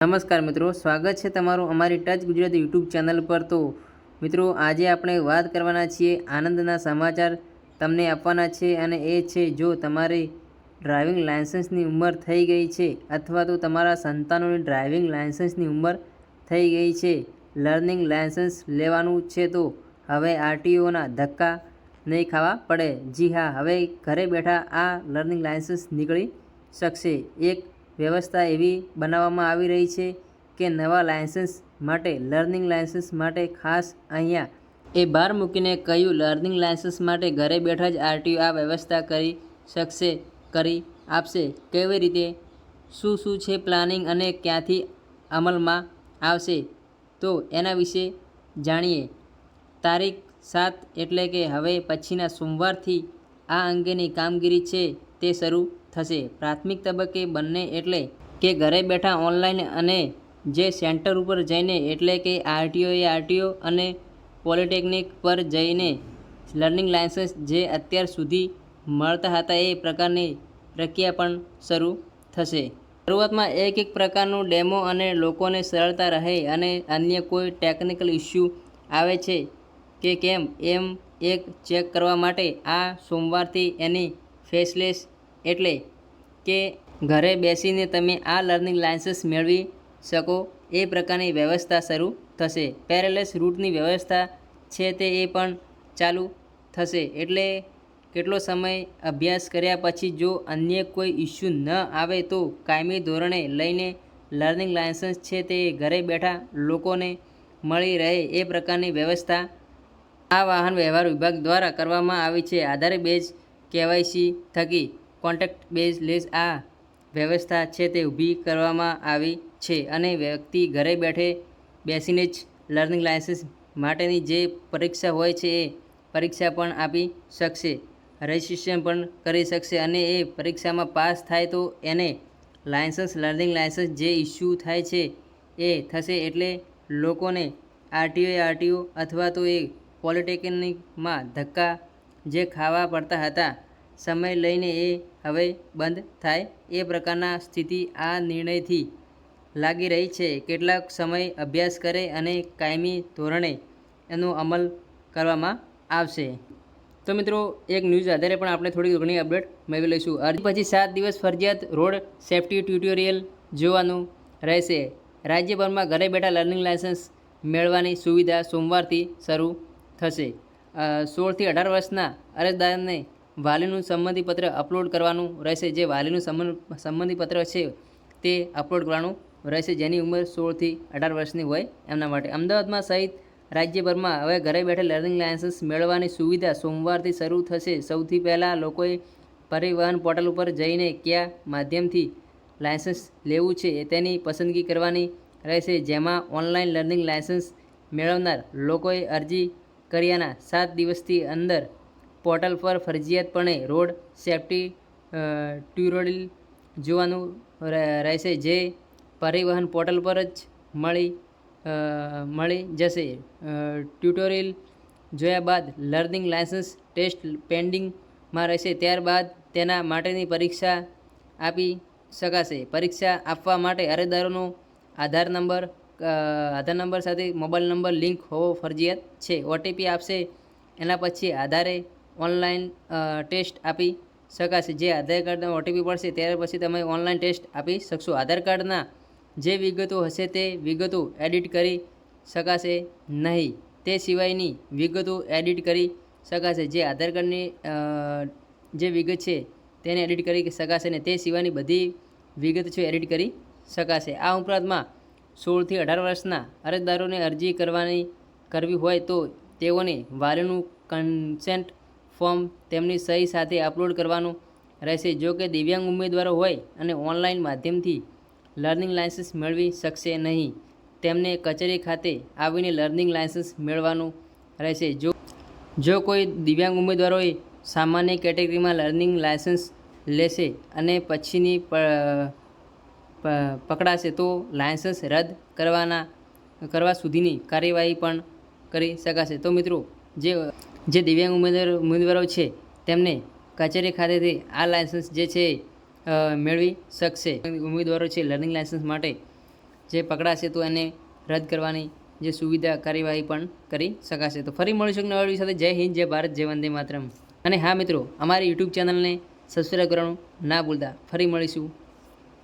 નમસ્કાર મિત્રો, સ્વાગત છે તમારું અમારી ટચ ગુજરાતી યુટ્યુબ ચેનલ પર। તો મિત્રો, આજે આપણે વાત કરવાના છીએ આનંદના સમાચાર તમને આપવાના છે, અને એ છે જો તમારી ડ્રાઇવિંગ લાયસન્સની ઉંમર થઈ ગઈ છે અથવા તો તમારા સંતાનોની ડ્રાઇવિંગ લાયસન્સની ઉંમર થઈ ગઈ છે, લર્નિંગ લાયસન્સ લેવાનું છે, તો હવે આરટીઓના ધક્કા નહીં ખાવા પડે। જી હા, હવે ઘરે બેઠા આ લર્નિંગ લાયસન્સ નીકળી શકશે। એક વ્યવસ્થા એવી બનાવવામાં આવી રહી છે કે નવા લાયસન્સ માટે લર્નિંગ લાયસન્સ માટે ખાસ અહીંયા એ ભાર મૂકીને કહ્યું, લર્નિંગ લાયસન્સ માટે ઘરે બેઠા જ આરટીઓ આ વ્યવસ્થા કરી શકશે, કરી આપશે। કેવી રીતે, શું છે પ્લાનિંગ અને ક્યાંથી અમલમાં આવશે, તો એના વિશે જાણીએ। તારીખ 7 એટલે કે હવે પછીના સોમવારથી આ અંગેની કામગીરી છે તે શરૂ થશે। પ્રાથમિક તબક્કે બંને એટલે કે ઘરે બેઠા ઓનલાઈન અને જે સેન્ટર ઉપર જઈને એટલે કે આરટીઓ અને પોલિટેકનિક પર જઈને લર્નિંગ લાયસન્સ જે અત્યાર સુધી મળતા હતા એ પ્રકારની પ્રક્રિયા પણ શરૂ થશે। શરૂઆતમાં એક પ્રકારનું ડેમો અને લોકોને સરળતા રહે અને અન્ય કોઈ ટેકનિકલ ઇસ્યુ આવે છે કે કેમ એમ એક ચેક કરવા માટે આ સોમવારથી એની ફેસલેસ એટલે કે ઘરે બેસીને તમે આ લર્નિંગ લાયસન્સ મેળવી શકો એ પ્રકારની વ્યવસ્થા શરૂ થશે। પેરેલેસ રૂટની વ્યવસ્થા છે તે એ પણ ચાલુ થશે, એટલે કેટલો સમય અભ્યાસ કર્યા પછી જો અન્ય કોઈ ઇસ્યુ ન આવે તો કાયમી ધોરણે લઈને લર્નિંગ લાયસન્સ છે તે ઘરે બેઠા લોકોને મળી રહે એ પ્રકારની વ્યવસ્થા આ વાહન વ્યવહાર વિભાગ દ્વારા કરવામાં આવી છે। આધાર બેઝ કેવાયસી થકી કોન્ટેક્ટ બેઝ લેસ આ વ્યવસ્થા છે તે ઊભી કરવામાં આવી છે, અને વ્યક્તિ ઘરે બેસીને જ લર્નિંગ લાયસન્સ માટેની જે પરીક્ષા હોય છે એ પરીક્ષા પણ આપી શકશે, રજિસ્ટ્રેશન પણ કરી શકશે, અને એ પરીક્ષામાં પાસ થાય તો એને લર્નિંગ લાયસન્સ જે ઇસ્યુ થાય છે એ થશે। એટલે લોકોને આરટીઓ અથવા તો એ પોલિટેકનિકમાં ધક્કા જે ખાવા પડતા હતા સમય લઈને એ હવે બંધ થાય એ પ્રકારના સ્થિતિ આ નિર્ણયથી લાગી રહી છે। કેટલાક સમય અભ્યાસ કરે અને કાયમી ધોરણે એનો અમલ કરવામાં આવશે। તો મિત્રો, એક ન્યૂઝ આધારે પણ આપણે થોડી ઘણી અપડેટ મેળવી લઈશું। અરજી પછી 7 દિવસ ફરજિયાત રોડ સેફ્ટી ટ્યુટોરિયલ જોવાનું રહેશે। રાજ્યભરમાં ઘરે બેઠા લર્નિંગ લાયસન્સ મેળવવાની સુવિધા સોમવારથી શરૂ થશે। 16 થી 18 વર્ષના અરજદારને વાલીનું સંમતિપત્ર અપલોડ કરવાનું રહેશે। જે વાલીનું સંમતિપત્ર છે તે અપલોડ કરવાનું રહેશે, જેની ઉંમર 16 થી 18 વર્ષની હોય એમના માટે। અમદાવાદમાં સહિત રાજ્યભરમાં હવે ઘરે બેઠા લર્નિંગ લાયસન્સ મેળવવાની સુવિધા સોમવારથી શરૂ થશે। સૌથી પહેલાં લોકોએ પરિવહન પોર્ટલ ઉપર જઈને કયા માધ્યમથી લાયસન્સ લેવું છે તેની પસંદગી કરવાની રહેશે, જેમાં ઓનલાઈન લર્નિંગ લાયસન્સ મેળવનાર લોકોએ અરજી કર્યાના 7 દિવસની અંદર પોર્ટલ પર ફરજિયાતપણે રોડ સેફ્ટી ટ્યુટોરિયલ જોવાનું રહેશે, જે પરિવહન પોર્ટલ પર જ મળી જશે। ટ્યુટોરિયલ જોયા બાદ લર્નિંગ લાયસન્સ ટેસ્ટ પેન્ડિંગમાં રહેશે, ત્યારબાદ તેના માટેની પરીક્ષા આપી શકાશે। પરીક્ષા આપવા માટે અરજદારોનો આધાર નંબર સાથે મોબાઈલ નંબર લિંક હોવો ફરજિયાત છે। ઓટીપી આપશે, એના પછી આધારે ઓનલાઈન ટેસ્ટ આપી શકાશે। જે આધાર કાર્ડના ઓટીપી પડશે ત્યાર પછી તમે ઓનલાઈન ટેસ્ટ આપી શકશો। આધાર કાર્ડના જે વિગતો હશે તે વિગતો એડિટ કરી શકાશે નહીં, તે સિવાયની વિગતો એડિટ કરી શકાશે। જે આધાર કાર્ડની જે વિગત છે તેને એડિટ કરી શકાશે ને તે સિવાયની બધી વિગત છે એડિટ કરી શકાશે। આ ઉપરાંતમાં 16 થી 18 વર્ષના અરજદારોને અરજી કરવી હોય તો તેઓને વાલીનું કન્સેન્ટ ફોર્મ તેમની સહી સાથે અપલોડ કરવાનું રહેશે। જો કે દિવ્યાંગ ઉમેદવારો હોય અને ઓનલાઈન માધ્યમથી લર્નિંગ લાયસન્સ મેળવી શકશે નહીં, તેમને કચેરી ખાતે આવીને લર્નિંગ લાયસન્સ મેળવવાનું રહેશે। જો કોઈ દિવ્યાંગ ઉમેદવારોએ સામાન્ય કેટેગરીમાં લર્નિંગ લાયસન્સ લેશે અને પછીની પકડાશે તો લાયસન્સ રદ કરવા સુધીની કાર્યવાહી પણ કરી શકાશે। તો મિત્રો, જે દિવ્યાંગ ઉમેદવારો છે તેમને કચેરી ખાતેથી આ લાયસન્સ જે છે મેળવી શકશે। ઉમેદવારો છે લર્નિંગ લાયસન્સ માટે જે પકડાશે તો એને રદ કરવાની જે સુવિધા કાર્યવાહી પણ કરી શકાશે. તો ફરી મળીશું નવા વિડીયો સાથે. જય હિન્દ, જય ભારત, જય વંદે માતરમ. અને હા મિત્રો, અમારી યુટ્યુબ ચેનલને સબસ્ક્રાઈબ કરવાનું ના ભૂલતા. ફરી મળીશું.